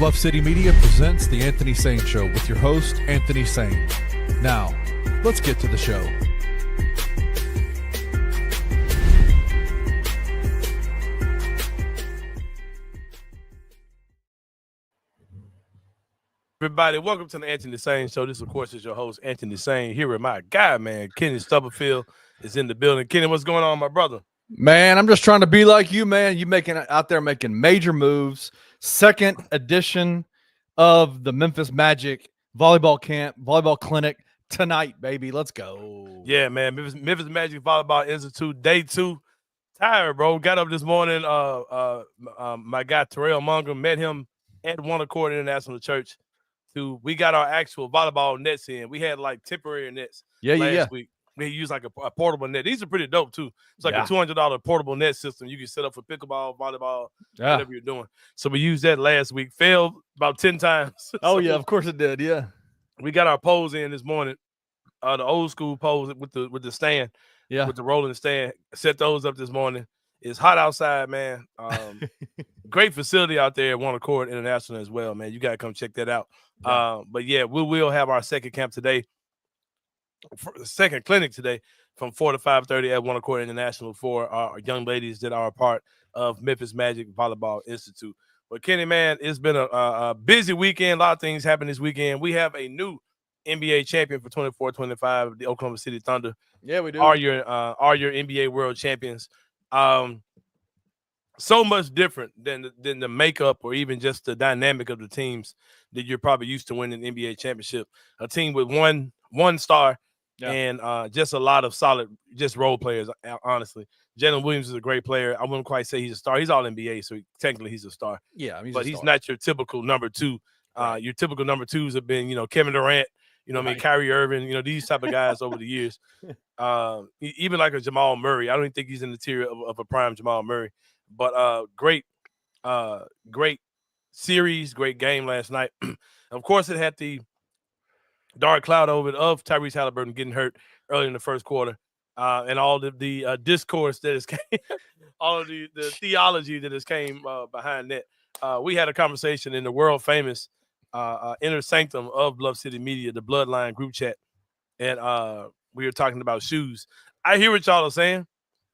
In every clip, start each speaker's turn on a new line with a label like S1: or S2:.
S1: Bluff City Media presents The Anthony Sain Show with your host, Anthony Sain. Now, let's get to the show.
S2: Everybody, welcome to the Anthony Sain Show. This, of course, is your host, Anthony Sain, here with my guy, man. Kenny Stubblefield is in the building. Kenny, what's going on, my brother?
S1: Man, I'm just trying to be like you, man. You out there making major moves. Second edition of the Memphis Magic volleyball camp, volleyball clinic tonight, baby. Let's go.
S2: Yeah, man. Memphis Magic Volleyball Institute, day 2. Tired, bro. Got up this morning. My guy Terrell Munger, met him at One Accord International Church. We got our actual volleyball nets in. We had like temporary nets last week. We used like a portable net. These are pretty dope too. It's like a $200 portable net system you can set up for pickleball, volleyball, whatever you're doing. So we used that last week. Failed about 10 times.
S1: Oh, yeah, of course it did. Yeah.
S2: We got our poles in this morning. The old school poles with the stand. Yeah. With the rolling stand. Set those up this morning. It's hot outside, man. Great facility out there at One Accord International as well, man. You got to come check that out. Yeah. But yeah, we will have our second camp today, second clinic today from 4 to 5:30 at One Accord International for our young ladies that are a part of Memphis Magic Volleyball Institute. But Kenny, man, it's been a busy weekend. A lot of things happened this weekend. We have a new NBA champion for 24-25, the Oklahoma City Thunder.
S1: Yeah, we do.
S2: Are your NBA world champions. So much different than the makeup or even just the dynamic of the teams that you're probably used to winning an NBA championship. A team with one star and just a lot of solid just role players, honestly. Jalen Williams is a great player. I wouldn't quite say he's a star. He's all NBA, so technically he's a star.
S1: Yeah,
S2: but he's not your typical number two. Your typical number twos have been, Kevin Durant, Kyrie Irving, these type of guys over the years. Even like a Jamal Murray. I don't even think he's in the tier of a prime Jamal Murray. But great series, great game last night. Of course, it had the dark cloud over it of Tyrese Halliburton getting hurt early in the first quarter, and all the discourse that has came, all of the theology that has came behind that. We had a conversation in the world famous inner sanctum of Bluff City Media, the Bloodline group chat, and we were talking about shoes. I hear what y'all are saying.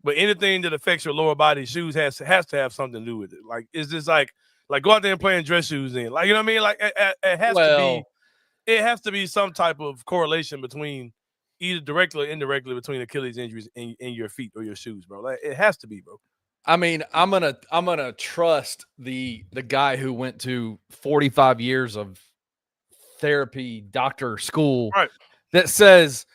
S2: But anything that affects your lower body, shoes has to have something to do with it. Like, it's just like go out there and play in dress shoes in. Like, you know what I mean? Like, it has to be some type of correlation between either directly or indirectly between Achilles injuries and your feet or your shoes, bro. Like, it has to be, bro.
S1: I mean, I'm gonna trust the guy who went to 45 years of therapy, doctor school, that says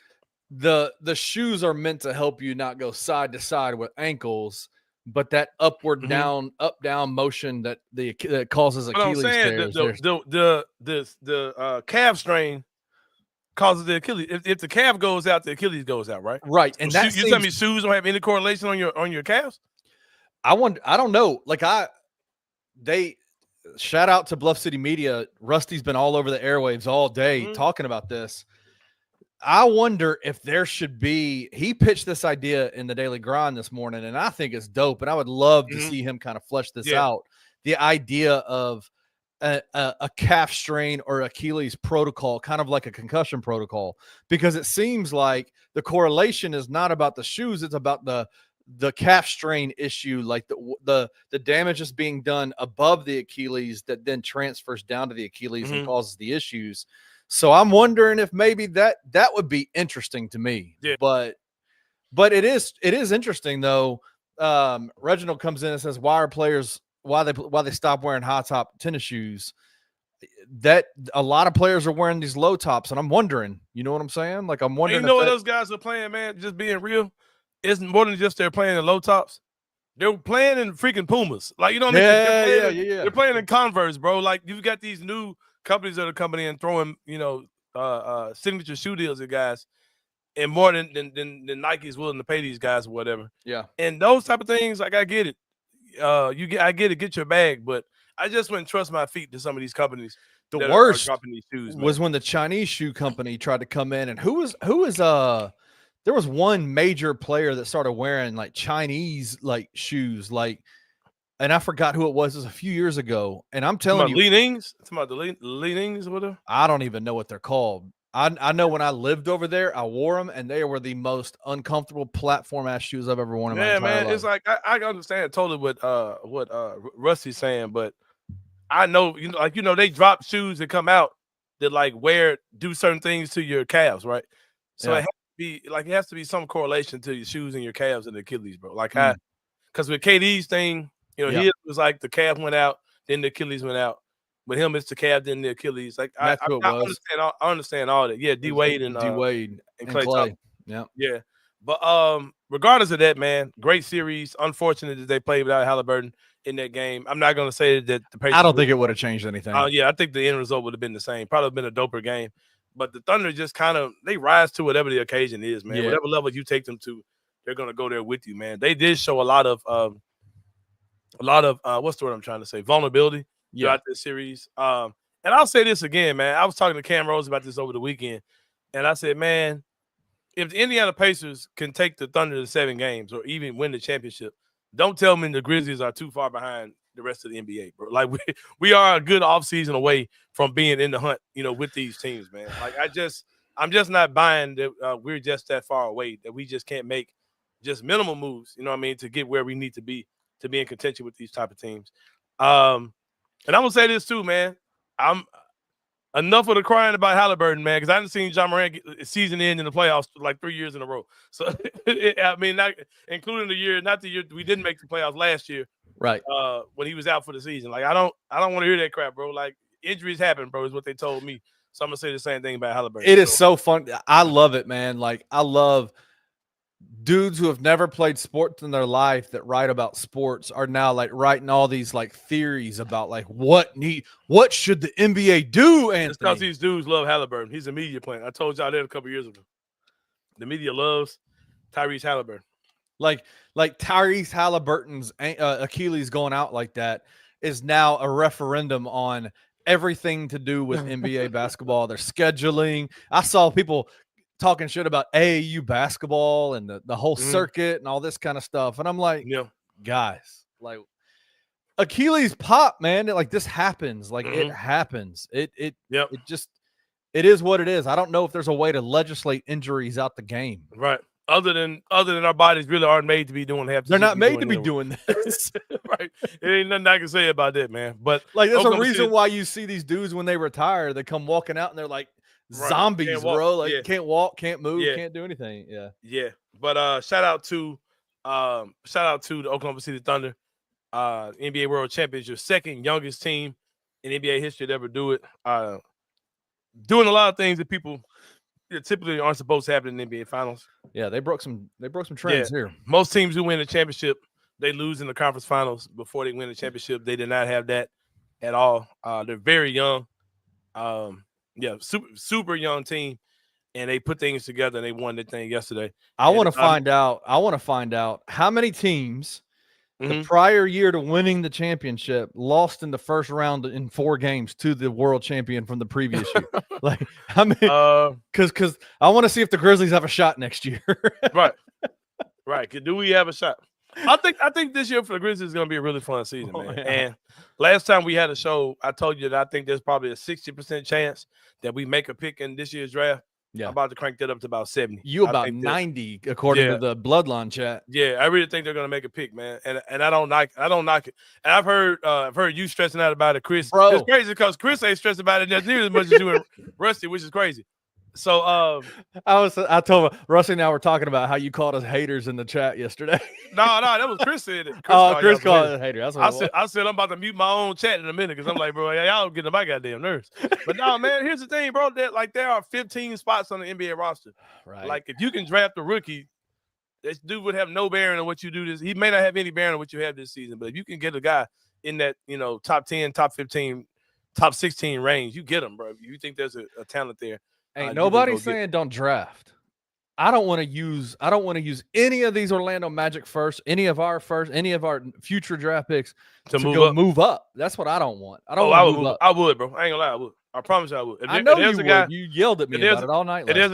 S1: the shoes are meant to help you not go side to side with ankles, but that upward down, up down motion that causes Achilles tears.
S2: The calf strain causes the Achilles. If the calf goes out, the Achilles goes out, right?
S1: Right. And
S2: so you tell me shoes don't have any correlation on your calves?
S1: I don't know. Like they shout out to Bluff City Media. Rusty's been all over the airwaves all day talking about this. I wonder if there should be – he pitched this idea in the Daily Grind this morning, and I think it's dope, and I would love to see him kind of flesh this out. The idea of a calf strain or Achilles protocol, kind of like a concussion protocol, because it seems like the correlation is not about the shoes, it's about the calf strain issue, like the damage is being done above the Achilles that then transfers down to the Achilles and causes the issues. So I'm wondering if maybe that would be interesting to me.
S2: Yeah.
S1: But it is interesting though. Reginald comes in and says, why they stop wearing high top tennis shoes? That a lot of players are wearing these low tops, and I'm wondering, you know what I'm saying? Like, I'm wondering.
S2: And you know what those guys are playing, man? Just being real, isn't more than just they're playing in low tops. They're playing in freaking Pumas. Like, you know what I mean?
S1: Yeah.
S2: They're playing in Converse, bro. Like, you've got these new companies that are coming in throwing, signature shoe deals at guys, and more than Nike's willing to pay these guys or whatever.
S1: Yeah.
S2: And those type of things, like, I get it. I get it. Get your bag, but I just wouldn't trust my feet to some of these companies.
S1: The worst
S2: dropping these shoes,
S1: was when the Chinese shoe company tried to come in, and who was there was one major player that started wearing like Chinese like shoes, like and I forgot who it was. It was a few years ago, and I'm telling you,
S2: leanings. It's about the leanings, whatever.
S1: I don't even know what they're called. I know when I lived over there, I wore them, and they were the most uncomfortable platform ass shoes I've ever worn in my entire life.
S2: It's like I understand totally what Rusty's saying, but I know they drop shoes that come out that like do certain things to your calves, right? So it has to be some correlation to your shoes and your calves and the Achilles, bro. Like because with KD's thing, his was like the calf went out, then the Achilles went out. With him, it's the calf, then the Achilles. Like I understand all that. Yeah, D Wade and
S1: Clay.
S2: Yeah. But regardless of that, man, great series. Unfortunate that they played without Halliburton in that game. I'm not going to say that the Pacers.
S1: I don't think it would have changed anything.
S2: I think the end result would have been the same. Probably been a doper game. But the Thunder just they rise to whatever the occasion is, man. Yeah. Whatever level you take them to, they're going to go there with you, man. They did show a lot of what's the word I'm trying to say? Vulnerability throughout this series. And I'll say this again, man. I was talking to Cam Rose about this over the weekend, and I said, man, if the Indiana Pacers can take the Thunder to 7 games or even win the championship, don't tell me the Grizzlies are too far behind the rest of the NBA, bro. Like we are a good offseason away from being in the hunt, with these teams, man. Like I'm just not buying that we're just that far away, that we just can't make just minimal moves, to get where we need to be in contention with these type of teams. And I'm gonna say this too, man. I'm enough of the crying about Halliburton, man, because I haven't seen John Morant season end in the playoffs like 3 years in a row. So not including not the year we didn't make the playoffs last year,
S1: right?
S2: When he was out for the season. Like I don't want to hear that crap, bro. Like injuries happen, bro, is what they told me. So I'm gonna say the same thing about Halliburton.
S1: It is so fun. I love it, man. Like I love dudes who have never played sports in their life that write about sports are now like writing all these like theories about like what should the NBA do, Anthony?
S2: It's because these dudes love Halliburton. He's a media plant. I told y'all that a couple years ago. The media loves Tyrese Halliburton.
S1: Like Tyrese Halliburton's Achilles going out like that is now a referendum on everything to do with NBA basketball, their scheduling. I saw people talking shit about AAU basketball and the whole circuit and all this kind of stuff. And I'm like, guys, like Achilles pop, man. Like this happens. Like it happens. It is what it is. I don't know if there's a way to legislate injuries out the game.
S2: Right. Other than our bodies really aren't made to be doing half.
S1: They're not made to be doing this.
S2: Right. It ain't nothing I can say about that, man. But
S1: like there's a reason why you see these dudes when they retire, they come walking out and they're like zombies, bro. Like can't walk, can't move, can't do anything.
S2: Yeah. But shout out to the Oklahoma City Thunder, NBA World Champions, your second youngest team in NBA history to ever do it. Doing a lot of things that people typically aren't supposed to happen in the NBA Finals.
S1: Yeah, they broke some trends here.
S2: Most teams who win the championship, they lose in the conference finals before they win the championship. They did not have that at all. They're very young. Super young team, and they put things together and they won that thing yesterday.
S1: I want to find out how many teams the prior year to winning the championship lost in the first round in 4 games to the world champion from the previous year. Like how many? Because I want to see if the Grizzlies have a shot next year.
S2: Right. Do we have a shot? I think this year for the Grizzlies is going to be a really fun season, man. Yeah. And last time we had a show, I told you that I think there's probably a 60% chance that we make a pick in this year's draft. Yeah. I'm about to crank that up to about 70.
S1: You about 90 according to the Bloodline chat.
S2: Yeah, I really think they're going to make a pick, man. And I don't knock it. And I've heard you stressing out about it, Chris.
S1: Bro.
S2: It's crazy because Chris ain't stressed about it nearly as much as you and Rusty, which is crazy. So
S1: I told him Rusty and I were talking about how you called us haters in the chat yesterday.
S2: No, that was Chris said it.
S1: Chris called us haters. That's what
S2: I said I'm about to mute my own chat in a minute because I'm like, bro, y'all getting on my goddamn nerves. But no, man, here's the thing, bro. That there are 15 spots on the NBA roster.
S1: Right.
S2: Like if you can draft a rookie, this dude would have no bearing on what you do. He may not have any bearing on what you have this season, but if you can get a guy in that top 10, top 15, top 16 range, you get him, bro. If you think there's a talent there.
S1: Ain't nobody saying don't draft. I don't want to use any of these Orlando Magic any of our future draft picks to move up. That's what I don't want. I don't want to move up.
S2: I would, bro. I ain't gonna lie, I would. I promise you I would.
S1: I know you would. You yelled at me about it all night.
S2: There's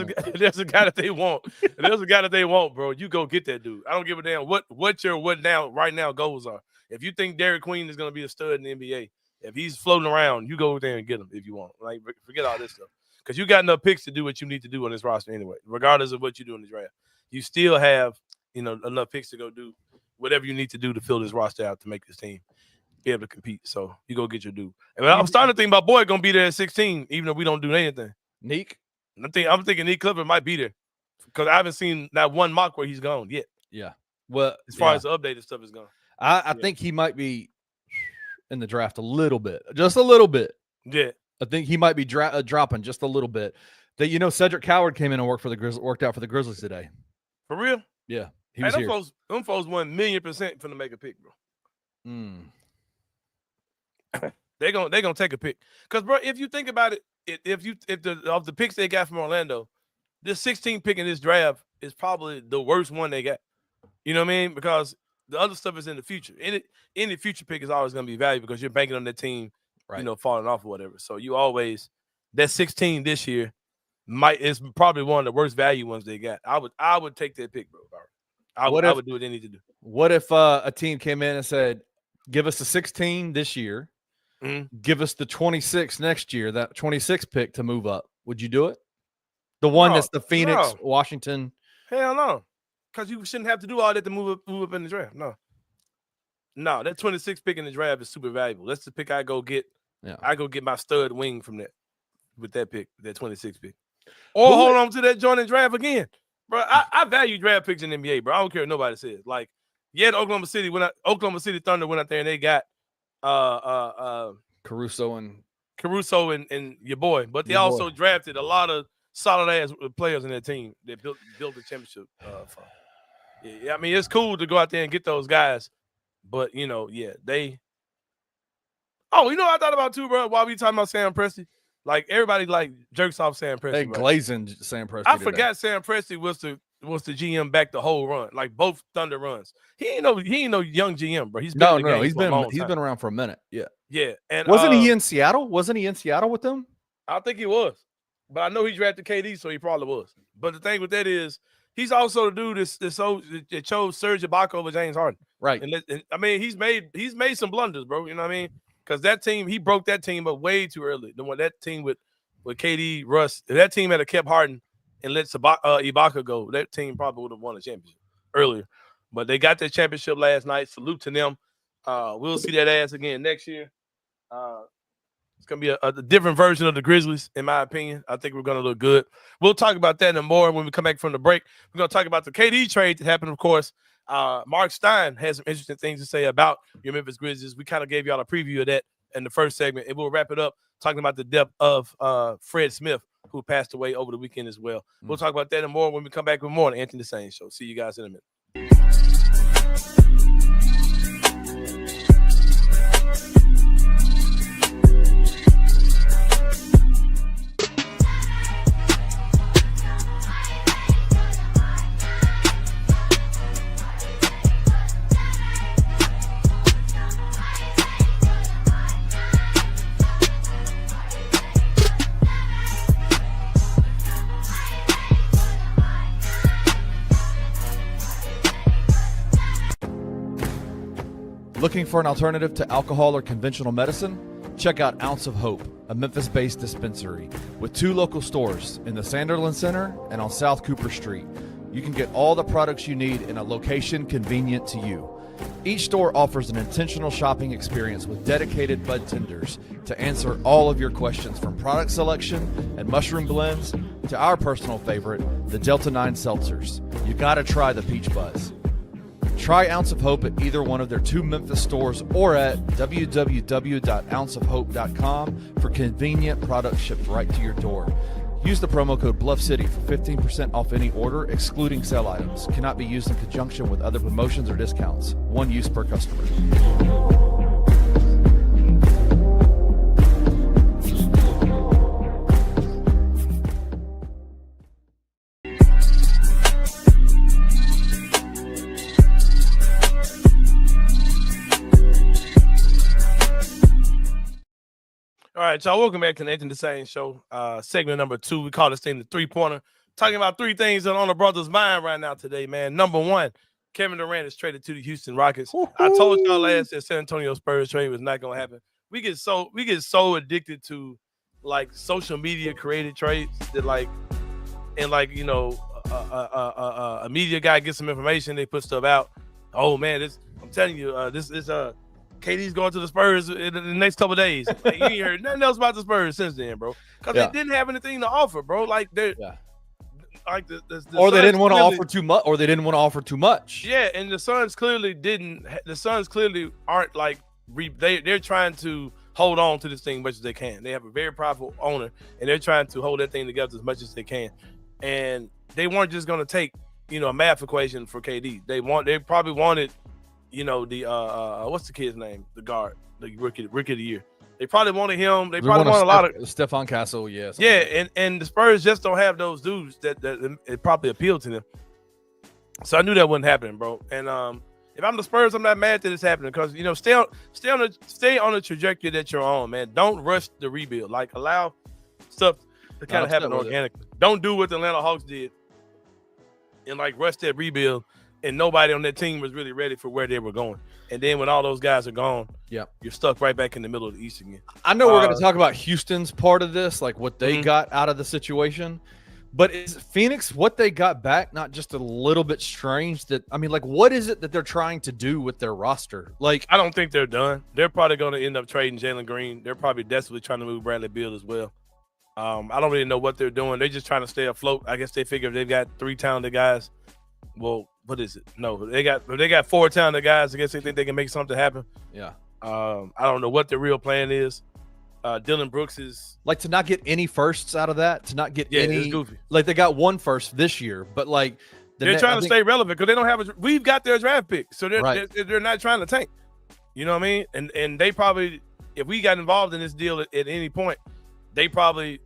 S2: a guy that they want. There's a guy that they want, bro. You go get that dude. I don't give a damn what your right now goals are. If you think Derek Queen is going to be a stud in the NBA, if he's floating around, you go there and get him if you want. Like, forget all this stuff. Because you got enough picks to do what you need to do on this roster anyway, regardless of what you do in the draft. You still have, enough picks to go do whatever you need to do to fill this roster out to make this team be able to compete. So you go get your dude. And I'm starting to think about Boyd going to be there at 16, even if we don't do anything.
S1: Neek?
S2: I'm thinking Neek Clifford might be there because I haven't seen that one mock where he's gone yet.
S1: Yeah. Well,
S2: as far as the updated stuff is gone.
S1: I think he might be in the draft a little bit, just a little bit.
S2: Yeah.
S1: I think he might be dropping just a little bit. That Cedric Coward came in and worked out for the Grizzlies today.
S2: For real?
S1: Yeah. He was here.
S2: Them folks 1,000,000% finna make a pick, bro. They're gonna take a pick. Because, bro, if you think about it, if the picks they got from Orlando, this 16 pick in this draft is probably the worst one they got. You know what I mean? Because the other stuff is in the future. Any future pick is always gonna be valuable because you're banking on that team, right, falling off or whatever. So you always that 16 this year is probably one of the worst value ones they got. I would take that pick, bro. I would do what they need to do.
S1: What if a team came in and said, give us the 16 this year, give us the 26 next year, that 26 pick to move up? Would you do it? The one that's the Phoenix, Washington.
S2: Hell no. Because you shouldn't have to do all that to move up in the draft. No, that 26 pick in the draft is super valuable. That's the pick I go get. Yeah. I go get my stud wing from that with that pick, that 26 pick. Or hold on to that joint and draft again. Bro, I value draft picks in the NBA, bro. I don't care what nobody says. Like, Oklahoma City Thunder went out there and they got
S1: Caruso and
S2: your boy, but they also drafted a lot of solid ass players in their team that built the championship. Yeah, I mean, it's cool to go out there and get those guys, but they. Oh, you know what I thought about too, bro? While we talking about Sam Presti, like everybody like jerks off Sam Presti.
S1: They glazing Sam Presti.
S2: I forgot Sam Presti was the GM back the whole run, like both Thunder runs. He ain't no young GM, bro. He's been
S1: he's been around for a minute. Yeah.
S2: And
S1: wasn't he in Seattle? Wasn't he in Seattle with them?
S2: I think he was, but I know he drafted KD, so he probably was. But the thing with that is, he's also the dude that chose Serge Ibaka over James Harden.
S1: Right.
S2: And I mean, he's made some blunders, bro. You know what I mean? Because that team, he broke that team up way too early. That team with KD, Russ, if that team had kept Harden and let Ibaka go, that team probably would have won a championship earlier. But they got their championship last night. Salute to them. We'll see that ass again next year. It's going to be a different version of the Grizzlies, in my opinion. I think we're going to look good. We'll talk about that and more when we come back from the break. We're going to talk about the KD trade that happened, of course. Marc Stein has some interesting things to say about your Memphis Grizzlies. We kind of gave y'all a preview of that in the first segment, and we'll wrap it up talking about the depth of Fred Smith, who passed away over the weekend as well. We'll talk about that and more when we come back with more on the Anthony Sain Show. See you guys in a minute.
S1: Looking for an alternative to alcohol or conventional medicine? Check out Ounce of Hope, a Memphis-based dispensary with 2 local stores in the Sanderland Center and on South Cooper Street. You can get all the products you need in a location convenient to you. Each store offers an intentional shopping experience with dedicated bud tenders to answer all of your questions, from product selection and mushroom blends to our personal favorite, the Delta 9 seltzers. You gotta try the Peach Buzz. Try Ounce of Hope at either one of their 2 Memphis stores or at www.ounceofhope.com for convenient products shipped right to your door. Use the promo code BluffCity for 15% off any order, excluding sale items. Cannot be used in conjunction with other promotions or discounts. One use per customer.
S2: All right, y'all, welcome back to the Anthony Sain Show, segment number 2. We call this thing the 3-pointer. Talking about 3 things that are on the brother's mind right now today, man. Number 1, Kevin Durant is traded to the Houston Rockets. I told y'all last that San Antonio Spurs trade was not going to happen. We get so addicted to like social media created trades that like, and like, you know, a media guy gets some information, they put stuff out. Oh man, I'm telling you, KD's going to the Spurs in the next couple of days. Like, you ain't heard nothing else about the Spurs since then, bro. Because they didn't have anything to offer, bro. Like they're like the
S1: or they didn't want to offer too much, or they didn't want to offer too much.
S2: Yeah, and the Suns clearly didn't. The Suns clearly aren't like they're trying to hold on to this thing as much as they can. They have a very powerful owner, and they're trying to hold that thing together as much as they can. And they weren't just going to take, you know, a math equation for KD. They probably wanted, you know, the what's the kid's name? The guard, the rookie of the year. They probably wanted him. They probably wanted a lot of
S1: Stephon Castle, yes.
S2: Yeah, and the Spurs just don't have those dudes that it probably appealed to them. So I knew that wasn't happening, bro. And if I'm the Spurs, I'm not mad that it's happening because, you know, stay on the trajectory that you're on, man. Don't rush the rebuild. Like, allow stuff to kind of happen organically. Don't do what the Atlanta Hawks did and like rush that rebuild, and nobody on that team was really ready for where they were going. And then when all those guys are gone, you're stuck right back in the middle of the East again.
S1: I know we're going to talk about Houston's part of this, like what they got out of the situation. But is Phoenix, what they got back, not just a little bit strange? That, I mean, like, what is it that they're trying to do with their roster? Like,
S2: I don't think they're done. They're probably going to end up trading Jalen Green. They're probably desperately trying to move Bradley Beal as well. I don't really know what they're doing. They're just trying to stay afloat. I guess they figure if they've got 3 talented guys, well, what is it? No, they got 4 talented guys. I guess they think they can make something happen.
S1: Yeah.
S2: I don't know what the real plan is. Dylan Brooks is
S1: like to not get any firsts out of that, to not get any.
S2: It's goofy.
S1: Like they got 1 first this year, but like
S2: they're trying to stay relevant because they don't have we've got their draft pick, so they're not trying to tank. You know what I mean? And they probably, if we got involved in this deal at any point, they probably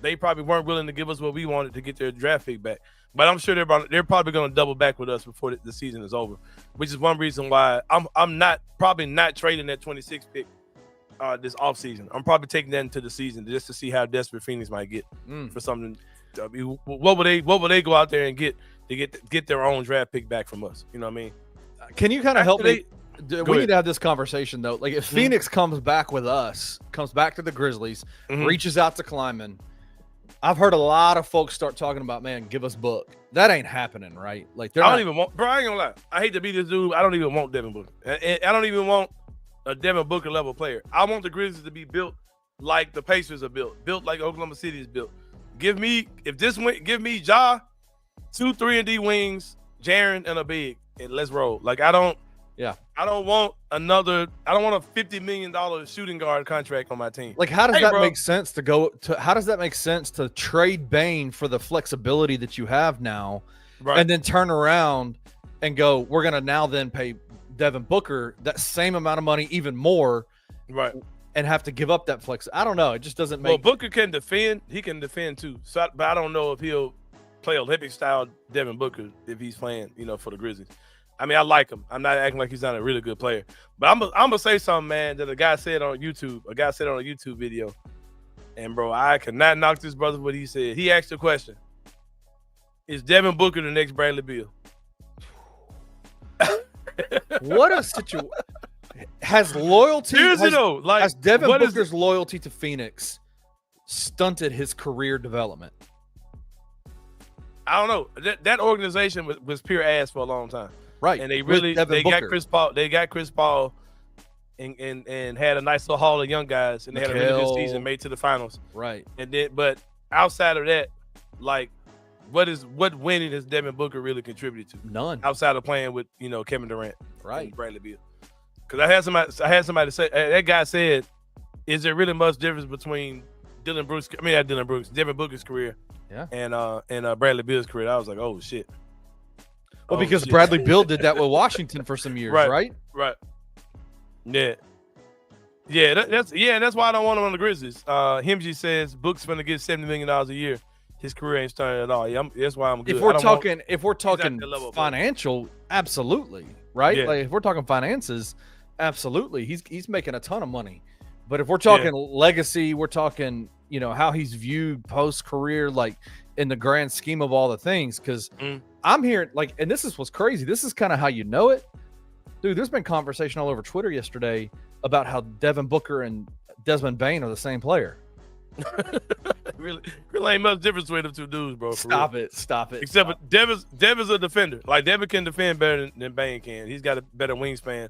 S2: weren't willing to give us what we wanted to get their draft pick back. But I'm sure they're probably going to double back with us before the season is over, which is one reason why I'm probably not trading that 26 pick this offseason. I'm probably taking that into the season just to see how desperate Phoenix might get for something. I mean, what would they go out there and get to get their own draft pick back from us? You know what I mean?
S1: Can you kind of help me? We need to have this conversation though. Like if Phoenix comes back with us, comes back to the Grizzlies, reaches out to Kleiman. I've heard a lot of folks start talking about, man, give us Book. That ain't happening, right? Like
S2: I don't even want, bro. I ain't gonna lie. I hate to be this dude. I don't even want Devin Booker. I don't even want a Devin Booker level player. I want the Grizzlies to be built like the Pacers are built like Oklahoma City is built. Give me Ja, 2 3-and-D wings, Jaren, and a big, and let's roll. Like I don't want a $50 million shooting guard contract on my team.
S1: Like, how does that make sense how does that make sense to trade Bane for the flexibility that you have now, and then turn around and go, we're going to now then pay Devin Booker that same amount of money, even more, and have to give up that flex. I don't know. It just doesn't make.
S2: Well, Booker can defend. He can defend too. So, but I don't know if he'll play Olympic style Devin Booker if he's playing, for the Grizzlies. I mean, I like him. I'm not acting like he's not a really good player. But I'm gonna say something, man, that a guy said on YouTube. A guy said on a YouTube video, and bro, I cannot knock this brother what he said. He asked a question: is Devin Booker the next Bradley Beal?
S1: What a situation! Has loyalty? Has Devin Booker's loyalty to Phoenix stunted his career development?
S2: I don't know. That organization was pure ass for a long time.
S1: Right.
S2: And they got Chris Paul. They got Chris Paul and had a nice little haul of young guys, and they had a really good season, made to the finals.
S1: Right.
S2: And then, but outside of that, like, what winning has Devin Booker really contributed to?
S1: None.
S2: Outside of playing with Kevin Durant,
S1: and
S2: Bradley Beal. Because I had somebody say, that guy said, "Is there really much difference between Devin Booker's career, and Bradley Beal's career?" I was like, "Oh shit."
S1: Well, because Bradley Beal did that with Washington for some years, right?
S2: Right. Yeah. That's why I don't want him on the Grizzlies. Himji says Book's going to get $70 million a year. His career ain't starting at all. Yeah, that's why I'm good.
S1: If we're talking financial, absolutely, right?
S2: Yeah.
S1: Like if we're talking finances, absolutely, he's making a ton of money. But if we're talking legacy, we're talking how he's viewed post career, like in the grand scheme of all the things, because I'm hearing like, and this is what's crazy. This is kind of how you know it, dude. There's been conversation all over Twitter yesterday about how Devin Booker and Desmond Bane are the same player.
S2: really ain't much difference between them two dudes, bro.
S1: Stop it.
S2: Except for Devin's a defender. Like Devin can defend better than Bane can. He's got a better wingspan.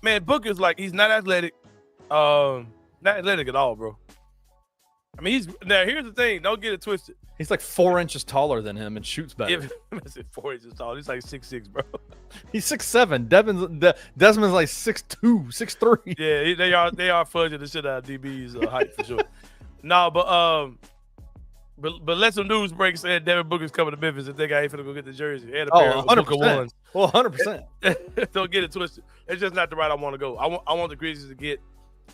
S2: Man, Booker's like he's not athletic. Not athletic at all, bro. I mean, now here's the thing. Don't get it twisted.
S1: He's like 4 inches taller than him and shoots better.
S2: I said 4 inches tall. He's like 6'6", bro.
S1: He's 6'7". Desmond's like 6'2", 6'3".
S2: Yeah, they are fudging the shit out of DB's height for sure. No, but let some news break saying Devin Booker's coming to Memphis and think I ain't finna go get the jersey. And a pair of Booker ones.
S1: Well, 100%.
S2: Don't get it twisted. It's just not the route I want to go. I want the Grizzlies to get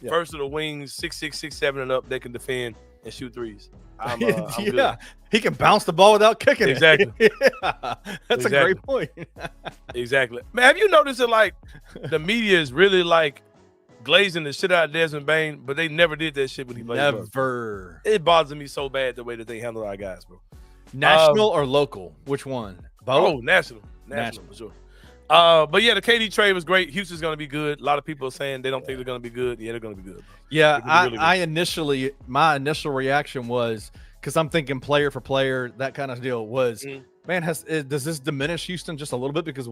S2: versatile wings, 6'6", 6'7", and up. They can defend and shoot threes. I'm good.
S1: He can bounce the ball without kicking it.
S2: Exactly.
S1: That's a great point.
S2: Exactly. Man, have you noticed that like the media is really like glazing the shit out of Desmond Bane, but they never did that shit when he played.
S1: Never.
S2: It bothers me so bad the way that they handle our guys, bro.
S1: National or local? Which one? Both?
S2: Oh, national for sure. But yeah, the KD trade was great. Houston's going to be good. A lot of people are saying they don't think they're going to be good. Yeah, they're going to be good. Bro.
S1: Yeah, my initial reaction was because I'm thinking player for player, that kind of deal was, man, does this diminish Houston just a little bit because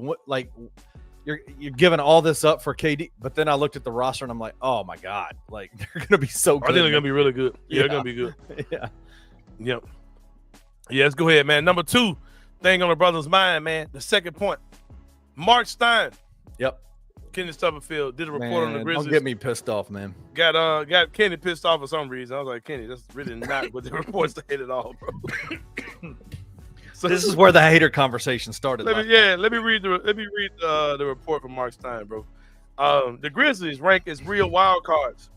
S1: you're giving all this up for KD? But then I looked at the roster and I'm like, oh my god, like they're going to be so good.
S2: I think they're going to be really good. Yeah, they're going to be good.
S1: Yeah.
S2: Yep. Yeah, let's go ahead, man. Number 2 thing on the brother's mind, man. The second point. Marc Stein.
S1: Yep.
S2: Kenny Stubblefield did a report on the Grizzlies.
S1: Don't get me pissed off, man.
S2: Got Kenny pissed off for some reason. I was like, Kenny, that's really not what the report said at all, bro.
S1: So this is where the hater conversation started.
S2: Let me read the report from Marc Stein, bro. The Grizzlies rank as real wild cards.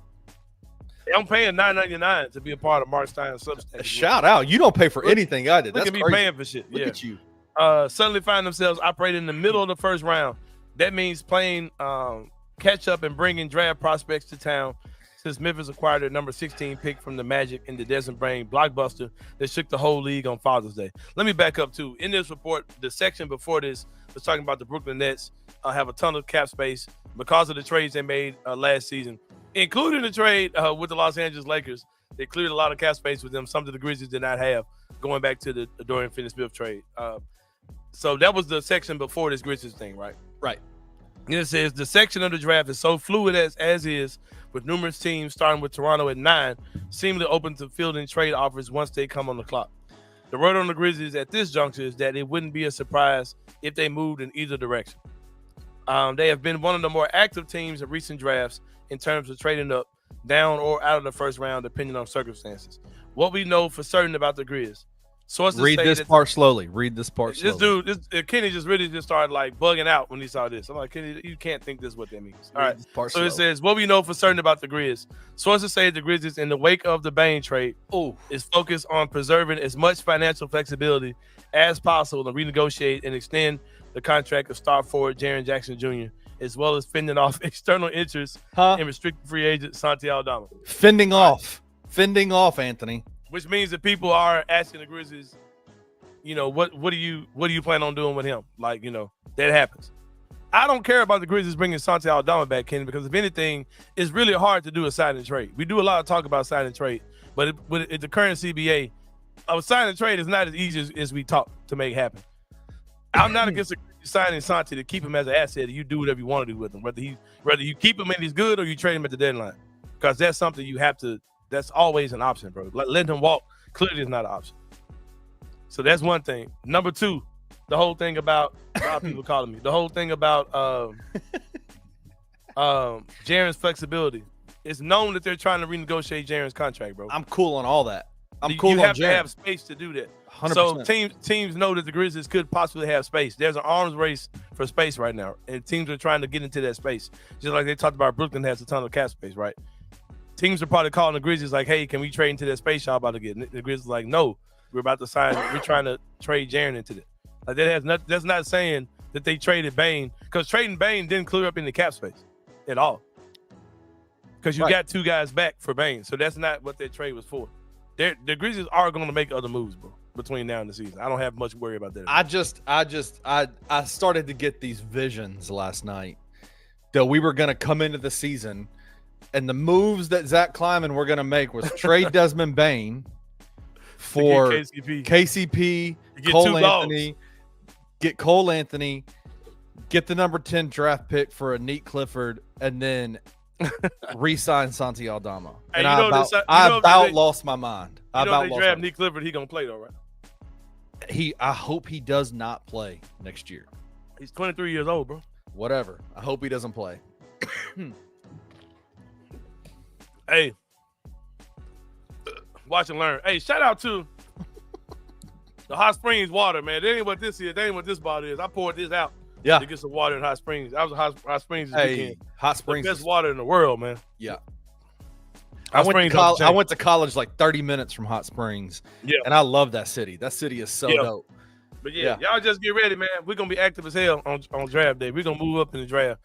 S2: I'm paying $9.99 to be a part of Marc Stein's Substack.
S1: Shout out! You don't pay for anything I did.
S2: Look at me paying for shit.
S1: Look at you.
S2: Suddenly find themselves operating in the middle of the first round. That means playing catch up and bringing draft prospects to town since Memphis acquired their number 16 pick from the Magic in the Desmond Bane blockbuster that shook the whole league on Father's Day. Let me back up too. In this report, the section before this was talking about the Brooklyn Nets have a ton of cap space because of the trades they made last season, including the trade with the Los Angeles Lakers. They cleared a lot of cap space with them, something the Grizzlies did not have, going back to the Dorian Finney-Smith trade. So that was the section before this Grizzlies thing, right?
S1: Right.
S2: And it says the section of the draft is so fluid as is, with numerous teams starting with Toronto at 9, seemingly open to fielding trade offers once they come on the clock. The word on the Grizzlies at this juncture is that it wouldn't be a surprise if they moved in either direction. They have been one of the more active teams in recent drafts in terms of trading up, down, or out of the first round, depending on circumstances. What we know for certain about the Grizz. Sources
S1: Read this part slowly. This
S2: dude, Kenny just really started like bugging out when he saw this. I'm like, Kenny, you can't think this is what that means. All right. So it says, what we know for certain about the Grizz. Sources say the Grizzlies, in the wake of the Bane trade, is focused on preserving as much financial flexibility as possible to renegotiate and extend the contract of star forward Jaren Jackson Jr., as well as fending off external interests in restricted free agent Santi Aldama.
S1: Fending off, Anthony.
S2: Which means that people are asking the Grizzlies, what do you plan on doing with him? Like, that happens. I don't care about the Grizzlies bringing Santi Aldama back, Kenny, because if anything, it's really hard to do a sign and trade. We do a lot of talk about sign and trade, but with the current CBA, a sign and trade is not as easy as we talk to make happen. I'm not against signing Santi to keep him as an asset. You do whatever you want to do with him, whether you keep him and he's good or you trade him at the deadline, because that's something you have to. That's always an option, bro. Letting him walk clearly is not an option. So that's one thing. Number 2, the whole thing about a lot of people calling me. The whole thing about Jaren's flexibility. It's known that they're trying to renegotiate Jaren's contract, bro.
S1: I'm cool on all that.
S2: You have to have space to do that. 100%. So teams know that the Grizzlies could possibly have space. There's an arms race for space right now, and teams are trying to get into that space. Just like they talked about, Brooklyn has a ton of cap space, right? Teams are probably calling the Grizzlies like, hey, can we trade into that space y'all about to get? And the Grizzlies like, no, we're about to sign. We're trying to trade Jaren into that. Like that's not saying that they traded Bane, because trading Bane didn't clear up any cap space at all. Because you got 2 guys back for Bane. So that's not what that trade was for. The Grizzlies are going to make other moves, bro. between now and the season. I don't have much worry about that.
S1: I started to get these visions last night that we were going to come into the season and the moves that Zach Kleiman were going to make was trade Desmond Bane for KCP, Cole Anthony, get Cole Anthony, get the number 10 draft pick for Neek Clifford, and then re-sign Santi Aldama. And I about lost my mind.
S2: If they draft Neek Clifford, he gonna play though, right?
S1: I hope he does not play next year.
S2: He's 23 years old, bro.
S1: Whatever. I hope he doesn't play.
S2: Hey, watch and learn. Hey, shout out to the Hot Springs water, man. That ain't what this is. That ain't what this bottle is. I poured this out to get some water in Hot Springs. I was at Hot Springs this weekend.
S1: Hot Springs,
S2: the best water in the world, man.
S1: Yeah. I went to college like 30 minutes from Hot Springs. Yeah. And I love that city. That city is so dope.
S2: But y'all just get ready, man. We're gonna be active as hell on draft day. We're gonna move up in the draft.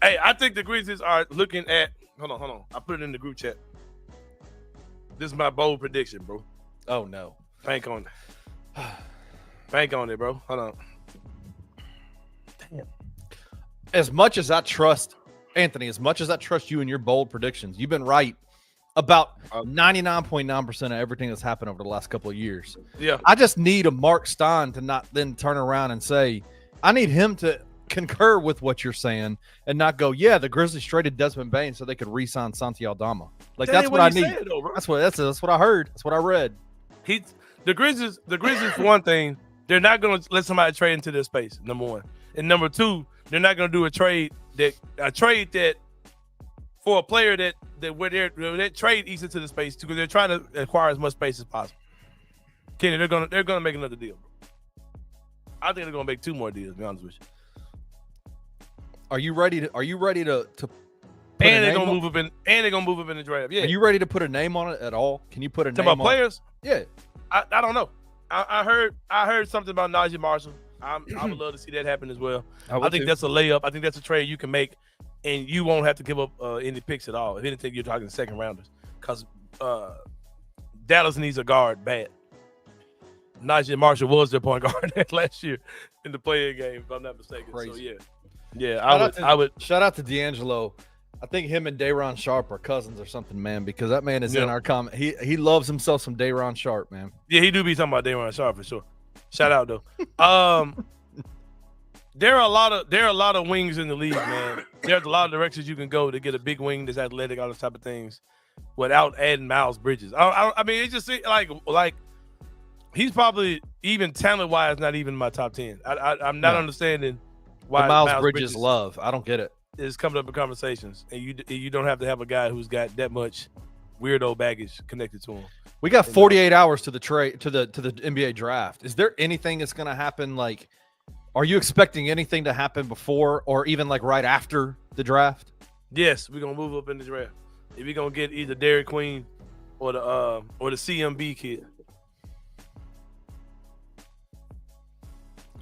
S2: Hey, I think the Grizzlies are looking at hold on. I put it in the group chat. This is my bold prediction, bro.
S1: Oh no.
S2: Bank on it. Bank on it, bro. Hold on.
S1: Damn. As much as I trust Anthony, as much as I trust you and your bold predictions, you've been right about 99.9% of everything that's happened over the last couple of years.
S2: Yeah.
S1: I just need a Marc Stein to not then turn around and say, I need him to concur with what you're saying and not go, yeah, the Grizzlies traded Desmond Bane so they could re-sign Santi Aldama. Like that's what I need. That's what I heard. That's what I read.
S2: The Grizzlies, for one thing, they're not going to let somebody trade into their space, number one. And number two, they're not going to do a trade that for a player that where they trade east into the space because they're trying to acquire as much space as possible. Kenny, they're gonna make another deal, bro. I think they're gonna make 2 more deals, to be honest with you.
S1: Are you ready to
S2: and they're gonna move up in the draft. Yeah.
S1: Are you ready to put a name on it at all? Can you put a name on
S2: players?
S1: Yeah.
S2: I don't know. I heard something about Najee Marshall. I would love to see that happen as well. I think that's a layup. I think that's a trade you can make, and you won't have to give up any picks at all. If anything, you're talking second rounders because Dallas needs a guard bad. Najee Marshall was their point guard last year in the play-in game, if I'm not mistaken.
S1: Crazy.
S2: So I would
S1: shout out to D'Angelo. I think him and Day'Ron Sharp are cousins or something, man, because that man is in our comment. He loves himself some Day'Ron Sharp, man.
S2: Yeah, he do be talking about Day'Ron Sharp for sure. Shout out though. There are a lot of wings in the league, man. There's a lot of directions you can go to get a big wing that's athletic, all those type of things, without adding Miles Bridges. I mean, it just like he's probably even talent wise not even my top 10. I'm not understanding why
S1: the Miles Bridges love. I don't get it.
S2: Is coming up in conversations, and you don't have to have a guy who's got that much weirdo baggage connected to him.
S1: We got 48 hours to the trade to the NBA draft. Is there anything that's going to happen? Like, are you expecting anything to happen before or even like right after the draft?
S2: Yes, we're gonna move up in the draft. If we're gonna get either Dairy Queen or the CMB kid.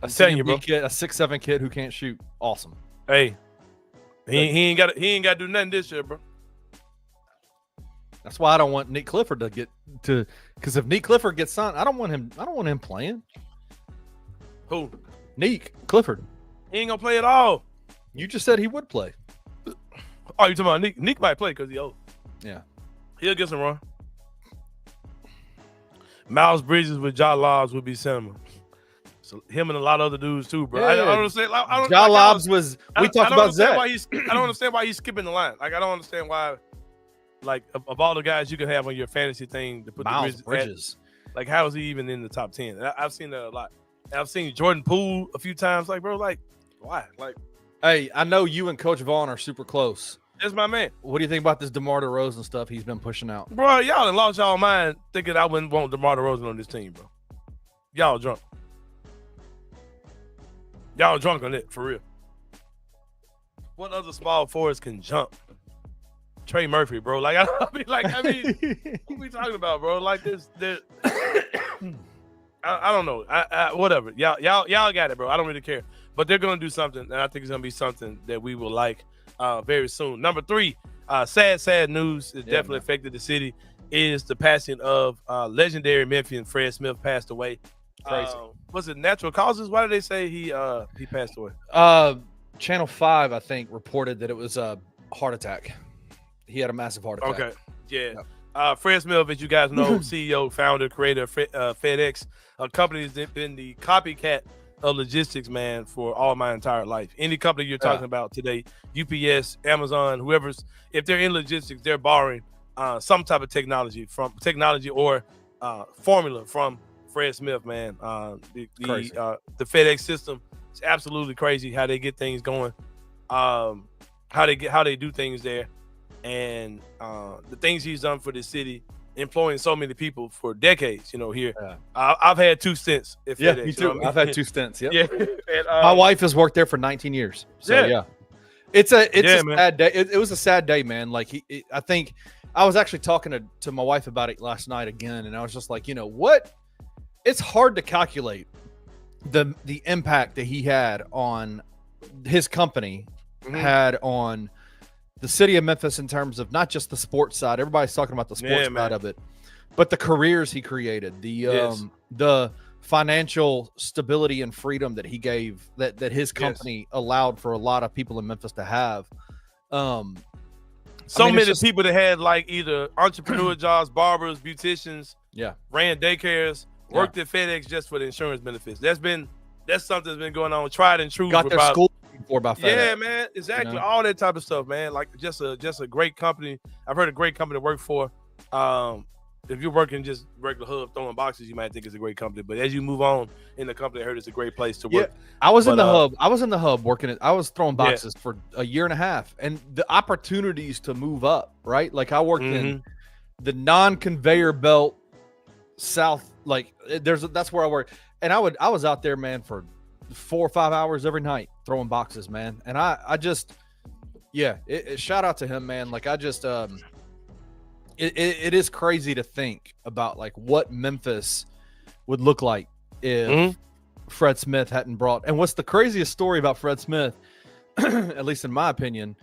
S1: I'm telling you, bro. Kid, a 6'7" kid who can't shoot. Awesome.
S2: Hey, he ain't got to do nothing this year, bro.
S1: That's why I don't want Neek Clifford to get to, because if Neek Clifford gets signed, I don't want him playing.
S2: Who?
S1: Neek Clifford.
S2: He ain't gonna play at all.
S1: You just said he would play.
S2: Oh, you talking about Neek? Neek might play because he old.
S1: Yeah.
S2: He'll get some run. Miles Bridges with Ja Lobs would be cinema. So him and a lot of other dudes too, bro. Yeah, I don't understand.
S1: Ja Lobs was. We talked about Zach.
S2: I don't understand why he's skipping the line. Like I don't understand why. Like of all the guys you can have on your fantasy thing to put
S1: Miles Bridges.
S2: Like how is he even in the top 10? I've seen that a lot. I've seen Jordan Poole a few times. Like bro, like why? Like,
S1: hey, I know you and Coach Vaughn are super close.
S2: That's my man.
S1: What do you think about this DeMar DeRozan stuff he's been pushing out?
S2: Bro, y'all done lost y'all mind thinking I wouldn't want DeMar DeRozan on this team, bro. Y'all drunk. Y'all drunk on it, for real. What other small forwards can jump? Trey Murphy, bro. Like, I mean, what we talking about, bro? Like this, I don't know. Whatever. Y'all got it, bro. I don't really care. But they're gonna do something, and I think it's gonna be something that we will like very soon. Number 3, sad news. It definitely affected the city. is the passing of legendary Memphian Fred Smith passed away.
S1: Crazy.
S2: Was it natural causes? Why did they say he passed away?
S1: Channel 5, I think, reported that it was a heart attack. He had a massive heart attack.
S2: Okay, yeah. Fred Smith, as you guys know, CEO, founder, creator of FedEx, a company that's been the copycat of logistics, man, for all my entire life. Any company you're talking about today, UPS, Amazon, whoever's, if they're in logistics, they're borrowing some type of technology or formula from Fred Smith, man. The FedEx system is absolutely crazy how they get things going, how they do things there, and the things he's done for the city, employing so many people for decades. Here I've had 2 stints at FedEx.
S1: Yeah, me too. I've had 2 stints. Yep.
S2: Yeah, and,
S1: my wife has worked there for 19 years. So yeah. It's a sad day. It was a sad day, man. Like I think I was actually talking to my wife about it last night again, and I was just like, what? It's hard to calculate the impact that he had on his company, had on the city of Memphis in terms of not just the sports side. Everybody's talking about the sports side of it, but the careers he created, the financial stability and freedom that he gave, that his company allowed for a lot of people in Memphis to have.
S2: Many people that had like either entrepreneur jobs, barbers, beauticians, ran daycares, worked at FedEx just for the insurance benefits. That's something that's been going on, tried and true.
S1: Got their school for about FedEx.
S2: Yeah, man, exactly. All that type of stuff, man. Like just a great company. I've heard a great company to work for. If you're working just regular hub throwing boxes, you might think it's a great company. But as you move on in the company, I heard it's a great place to work.
S1: I was in the hub. I was in the hub working. I was throwing boxes for a year and a half, and the opportunities to move up, right? Like I worked in the non-conveyor belt south. Like that's where I worked, and I was out there, man, for 4 or 5 hours every night throwing boxes, man. And I just, shout out to him, man. Like I just, it is crazy to think about like what Memphis would look like if Fred Smith hadn't brought. And what's the craziest story about Fred Smith, at least in my opinion,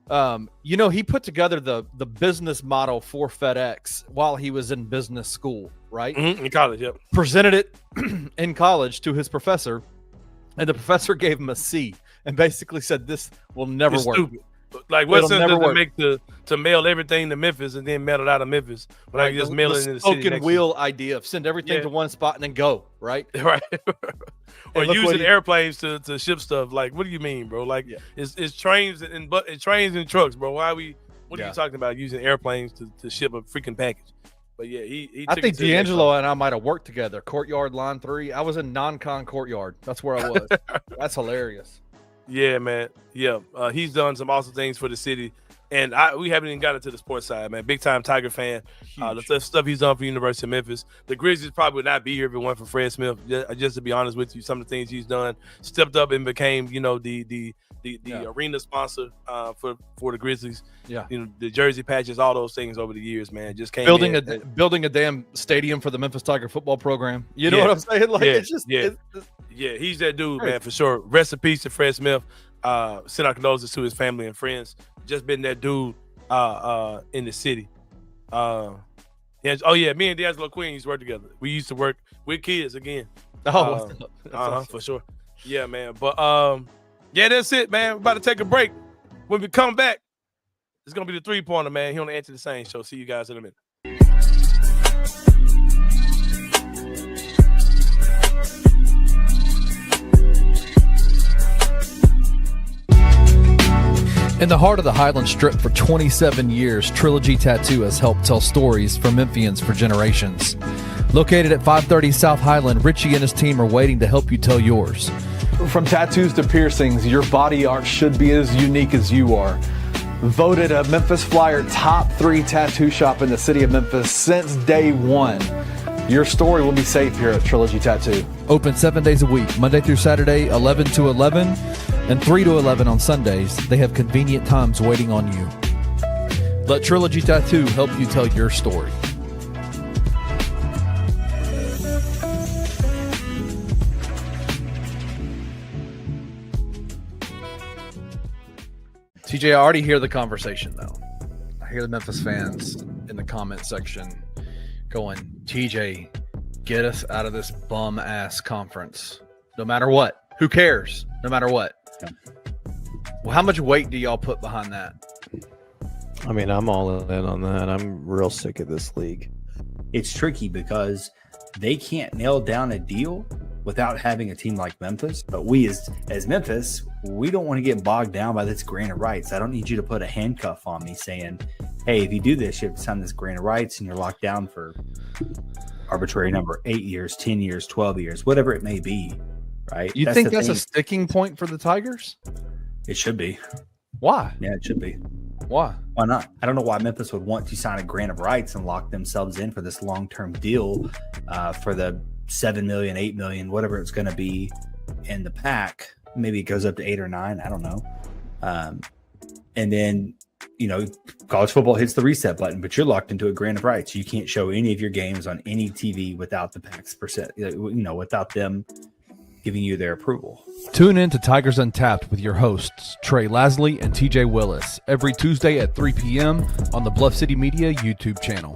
S1: he put together the business model for FedEx while he was in business school, right?
S2: In college,
S1: Presented it in college to his professor, and the professor gave him a C and basically said, "This will never work."
S2: Stupid. Like, what sense does it make to mail everything to Memphis and then mail it out of Memphis? But I can just mail it in the city.
S1: Spoken wheel idea of send everything to one spot and then go, right?
S2: Right. Or using airplanes to ship stuff. Like, what do you mean, bro? Like, it's trains and trucks, bro. What are you talking about using airplanes to ship a freaking package? But he
S1: I think D'Angelo and I might have worked together. Courtyard Line 3. I was in non-con courtyard. That's where I was. That's hilarious.
S2: Yeah, man. Yeah, he's done some awesome things for the city, and we haven't even got into the sports side, man. Big time Tiger fan. The stuff he's done for University of Memphis. The Grizzlies probably would not be here if it weren't for Fred Smith. Just to be honest with you, some of the things he's done, stepped up and became, the arena sponsor for the Grizzlies. Yeah, the jersey patches, all those things over the years, man. Just came
S1: building a damn stadium for the Memphis Tiger football program. You know what I'm saying? Like it's just
S2: he's that dude, man, for sure. Rest in peace to Fred Smith. Send our condolences to his family and friends. Just been that dude in the city. Me and D'Angelo Queen used to work together. We used to work with kids again.
S1: Awesome.
S2: For sure. Yeah, man. But that's it, man. We're about to take a break. When we come back, it's gonna be the 3-pointer, man. He on the Answer the Sain show. See you guys in a minute.
S1: In the heart of the Highland Strip for 27 years, Trilogy Tattoo has helped tell stories for Memphians for generations. Located at 530 South Highland, Richie and his team are waiting to help you tell yours.
S3: From tattoos to piercings, your body art should be as unique as you are. Voted a Memphis Flyer top 3 tattoo shop in the city of Memphis since day one. Your story will be safe here at Trilogy Tattoo.
S1: Open 7 days a week, Monday through Saturday, 11 to 11, and 3 to 11 on Sundays. They have convenient times waiting on you. Let Trilogy Tattoo help you tell your story. TJ, I already hear the conversation, though. I hear the Memphis fans in the comment section going, TJ, get us out of this bum ass conference. No matter what. Who cares? No matter what. Well, how much weight do y'all put behind that?
S4: I mean, I'm all in on that. I'm real sick of this league.
S5: It's tricky because they can't nail down a deal without having a team like Memphis. But we as Memphis, we don't want to get bogged down by this grant of rights. I don't need you to put a handcuff on me saying, hey, if you do this, you have to sign this grant of rights and you're locked down for arbitrary number, 8 years, 10 years, 12 years, whatever it may be, right?
S1: You think that's a sticking point for the Tigers?
S5: It should be.
S1: Why?
S5: Yeah, it should be.
S1: Why?
S5: Why not? I don't know why Memphis would want to sign a grant of rights and lock themselves in for this long-term deal for the $7 million, $8 million, whatever it's going to be in the pack. Maybe it goes up to 8 or 9. I don't know. And then, college football hits the reset button, but you're locked into a grant of rights. You can't show any of your games on any TV without the PAC's without them giving you their approval.
S1: Tune in to Tigers Untapped with your hosts, Trey Lasley and TJ Willis, every Tuesday at 3 p.m. on the Bluff City Media YouTube channel.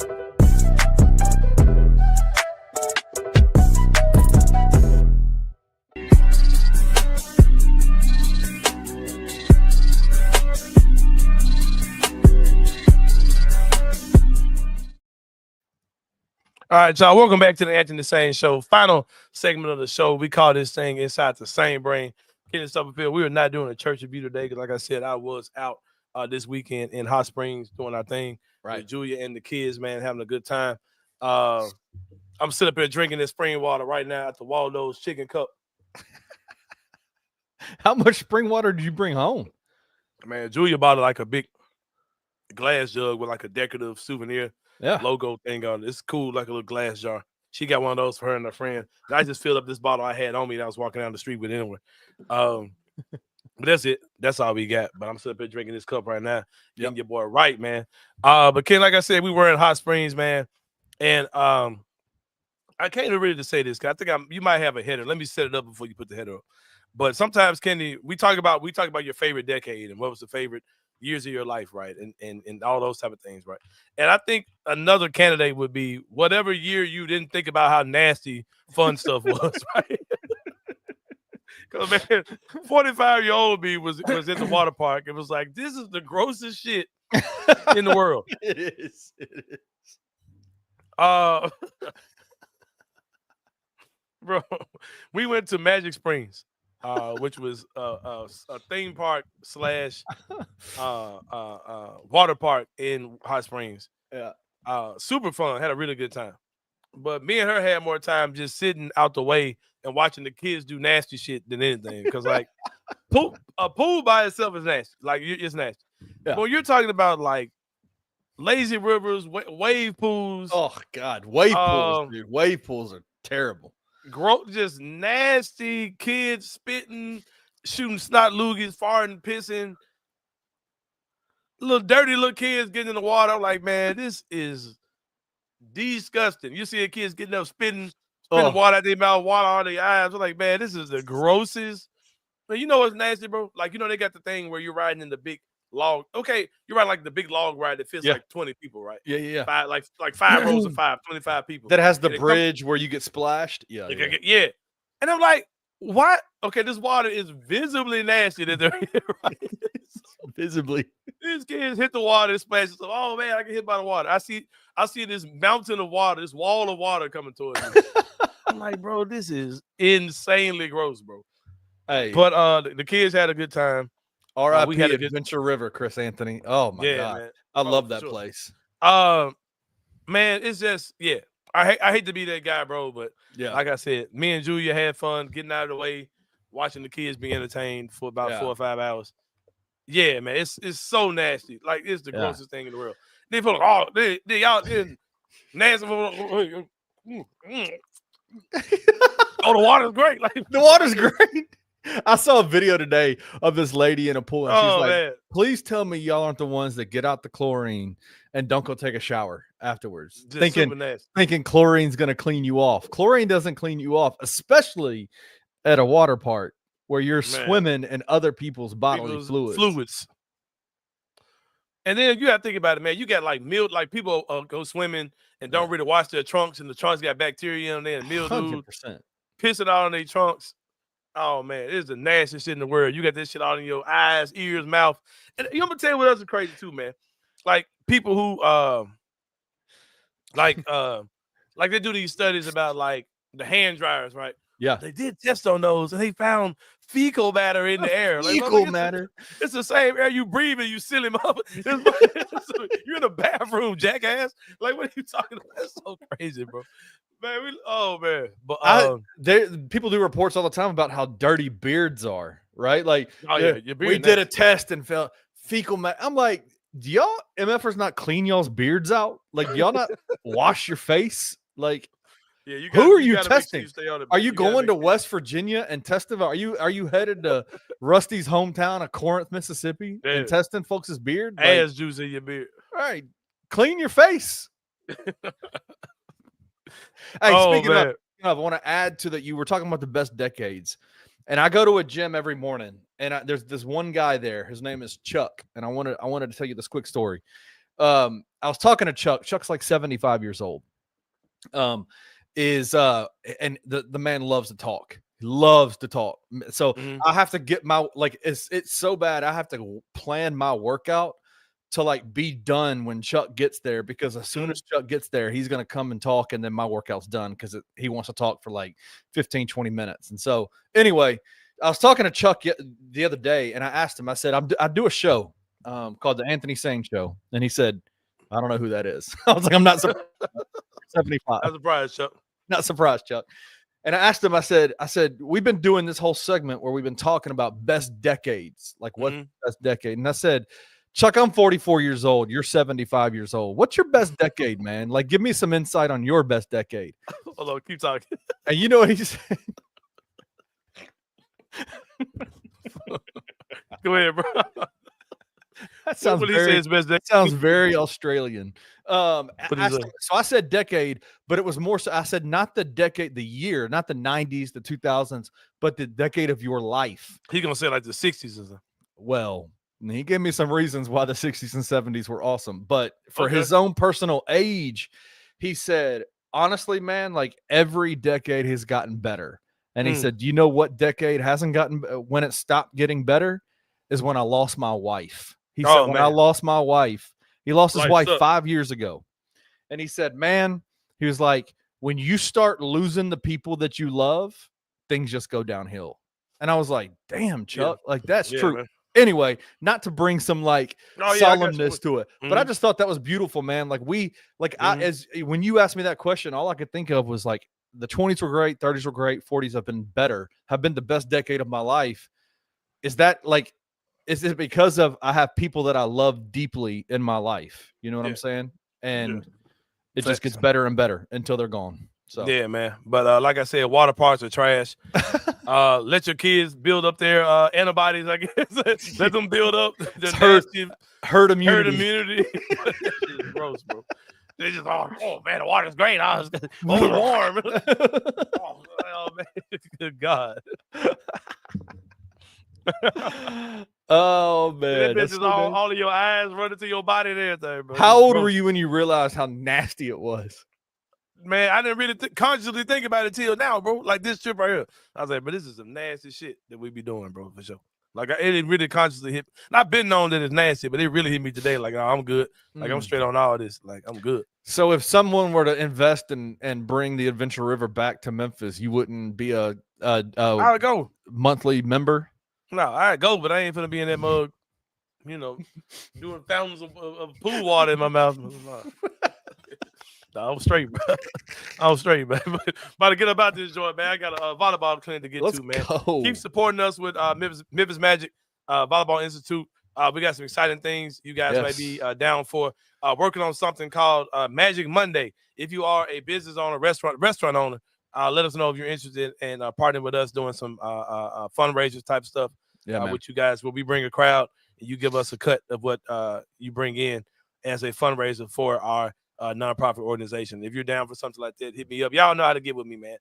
S2: All right, y'all. Welcome back to the Anthony Sain Show. Final segment of the show. We call this thing Inside the Sain Brain. Getting stuff appeal. We are not doing a church review today because, like I said, I was out this weekend in Hot Springs doing our thing. Right. With Julia and the kids, man, having a good time. I'm sitting up here drinking this spring water right now at the Waldo's Chicken Cup.
S1: How much spring water did you bring home?
S2: Man, Julia bought like a big glass jug with like a decorative souvenir.
S1: Yeah,
S2: logo thing on it. It's cool, like a little glass jar. She got one of those for her and her friend. And I just filled up this bottle I had on me that I was walking down the street with anyway. But that's it. That's all we got. But I'm sitting up here drinking this cup right now. Getting your boy right, man. But Ken, like I said, we were in Hot Springs, man. And I can't even really say this, because I think you might have a header. Let me set it up before you put the header up. But sometimes, Kenny, we talk about your favorite decade and what was the favorite years of your life, right? And all those type of things, right? And I think another candidate would be whatever year you didn't think about how nasty fun stuff was, right? Because, man, 45-year-old me was in the water park. It was like, this is the grossest shit in the world.
S1: It is.
S2: Bro, we went to Magic Springs. Which was a theme park / water park in Hot Springs.
S1: Yeah.
S2: Super fun. Had a really good time. But me and her had more time just sitting out the way and watching the kids do nasty shit than anything. Because, like, a pool by itself is nasty. Like, it's nasty. Yeah. But when you're talking about, like, lazy rivers, wave pools.
S1: Oh, God. Wave pools, dude. Wave pools are terrible.
S2: Just nasty kids spitting, shooting snot loogies, farting, pissing. Dirty little kids getting in the water. I'm like, man, this is disgusting. You see the kids getting up, spitting water out their mouth, water on their eyes. I'm like, man, this is the grossest. But you know what's nasty, bro? Like, they got the thing where you're riding in the big log. Okay, you're riding like the big log ride that fits like 20 people, right?
S1: Yeah.
S2: Five, like 5 rows of 25 people.
S1: That has the bridge where you get splashed. Yeah.
S2: And I'm like, what? Okay, this water is visibly nasty that they're here, right?
S1: Visibly.
S2: These kids hit the water, it splashes. Oh man, I get hit by the water. I see this mountain of water, this wall of water coming towards me. I'm like, bro, this is insanely gross, bro.
S1: Hey,
S2: but the kids had a good time.
S1: R.I.P. Adventure River, Chris Anthony. Oh my God, man. I love that place.
S2: Man, it's just I hate to be that guy, bro, but like I said, me and Julia had fun getting out of the way, watching the kids be entertained for about 4 or 5 hours. Yeah, man, it's so nasty. Like, it's the grossest thing in the world. They put they out in nasty. Oh, the water's great. Like,
S1: the water's great. I saw a video today of this lady in a pool, and she's like, man, please tell me y'all aren't the ones that get out the chlorine and don't go take a shower afterwards. Thinking chlorine's going to clean you off. Chlorine doesn't clean you off, especially at a water park where you're swimming in other people's bodily fluids.
S2: And then you got to think about it, man. You got like people go swimming and don't really wash their trunks, and the trunks got bacteria in there and mildew,
S1: 100%.
S2: pissing out on their trunks. Oh man, it's the nastiest shit in the world. You got this shit all in your eyes, ears, mouth. And I'm gonna tell you what else is crazy too, man. Like people who like they do these studies about like the hand dryers, right?
S1: Yeah.
S2: They did tests on those and they found fecal matter in the air.
S1: Fecal matter.
S2: It's the same air you breathe and you seal him up. You're in the bathroom, jackass. Like, what are you talking about? That's so crazy, bro. Man, man. But
S1: people do reports all the time about how dirty beards are, right? Like,
S2: your beard
S1: we did a test and felt fecal matter. I'm like, do y'all MFers not clean y'all's beards out? Like, y'all not wash your face? Like, who are you testing? Are you going to West Virginia and testing? Are you headed to Rusty's hometown of Corinth, Mississippi, and testing folks' beard?
S2: Ass juice in your beard.
S1: All right, clean your face. Hey, speaking of, I want to add to that. You were talking about the best decades, and I go to a gym every morning, and there's this one guy there. His name is Chuck, and I wanted to tell you this quick story. I was talking to Chuck. Chuck's like 75 years old. And the man loves to talk. He loves to talk. So I have to get it's so bad. I have to plan my workout to like be done when Chuck gets there, because as soon as Chuck gets there, he's going to come and talk. And then my workout's done because he wants to talk for like 15, 20 minutes. And so anyway, I was talking to Chuck the other day and I asked him, I said, I do a show called the Anthony Sain Show. And he said, I don't know who that is. I was like, I'm not surprised. 75.
S2: I'm surprised, Chuck.
S1: Not surprised, Chuck. And I asked him, I said, we've been doing this whole segment where we've been talking about best decades, like what's the best decade. And I said, Chuck, I'm 44 years old. You're 75 years old. What's your best decade, man? Like, give me some insight on your best decade.
S2: Hold on, keep talking.
S1: And you know what he said?
S2: Go ahead, bro.
S1: That sounds very Australian. So I said decade, but it was more so. I said not the decade, the year, not the 90s, the 2000s, but the decade of your life.
S2: He's gonna say like the 60s or something.
S1: Well, he gave me some reasons why the 60s and 70s were awesome, but for his own personal age, he said, honestly, man, like every decade has gotten better. And he said, do you know what decade hasn't gotten, when it stopped getting better is when I lost my wife. He said, when I lost my wife, he lost his wife 5 years ago. And he said, man, he was like, when you start losing the people that you love, things just go downhill. And I was like, damn, Chuck, like that's true. Man. Anyway, not to bring some like solemnness to it, but I just thought that was beautiful, man. Like when you asked me that question, all I could think of was like the 20s were great, 30s were great, 40s have been the best decade of my life. Is that like, is it because of I have people that I love deeply in my life? You know what I'm saying? And it just gets better and better until they're gone. So
S2: yeah, man. But like I said, water parks are trash. Let your kids build up their antibodies, I guess. Let them build up their
S1: herd immunity.
S2: It's gross, bro. They just oh man, the water's great. It's warm. oh man, good God.
S1: Oh man,
S2: this is all of your eyes running to your body and everything, bro.
S1: How old were you when you realized how nasty it was?
S2: Man, I didn't really consciously think about it till now, bro. Like this trip right here, I was like, but this is some nasty shit that we be doing, bro, for sure. Like it didn't really consciously hit. I've been known that it's nasty, but it really hit me today. Like, oh, I'm good. Like I'm straight on all this. Like I'm good.
S1: So if someone were to invest and bring the Adventure River back to Memphis, you wouldn't be a
S2: I'd go
S1: monthly member.
S2: No, I'd go, but I ain't finna be in that mug, doing fountains of pool water in my mouth. No, I'm straight, bro. I'm straight, man. About to get about this joint, man. I got a volleyball clinic to get to, man.
S1: Go.
S2: Keep supporting us with Memphis Magic Volleyball Institute. We got some exciting things you guys may be down for. Working on something called Magic Monday. If you are a business owner, restaurant owner, let us know if you're interested in partnering with us doing some fundraisers type stuff. With you guys, where we bring a crowd and you give us a cut of what you bring in as a fundraiser for our nonprofit organization. If you're down for something like that, hit me up. Y'all know how to get with me, man.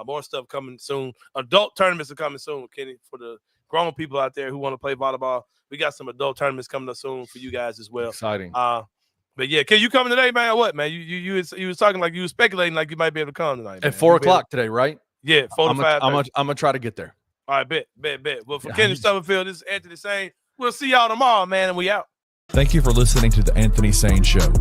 S2: More stuff coming soon. Adult tournaments are coming soon, Kenny, for the grown people out there who want to play volleyball. We got some adult tournaments coming up soon for you guys as well.
S1: Exciting.
S2: But yeah, can you come today, man? Or what, man? You was talking like you was speculating like you might be able to come tonight.
S1: At 4 o'clock today, right?
S2: Yeah, 4 to 5.
S1: I'm gonna try to get there.
S2: All right, bet. Well, for Kenny Stubblefield, this is Anthony Sain. We'll see y'all tomorrow, man, and we out.
S6: Thank you for listening to the Anthony Sain Show.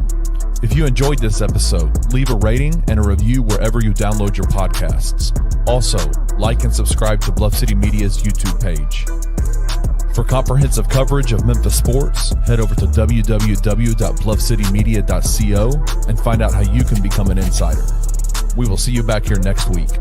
S6: If you enjoyed this episode, leave a rating and a review wherever you download your podcasts. Also, like and subscribe to Bluff City Media's YouTube page. For comprehensive coverage of Memphis sports, head over to www.bluffcitymedia.co and find out how you can become an insider. We will see you back here next week.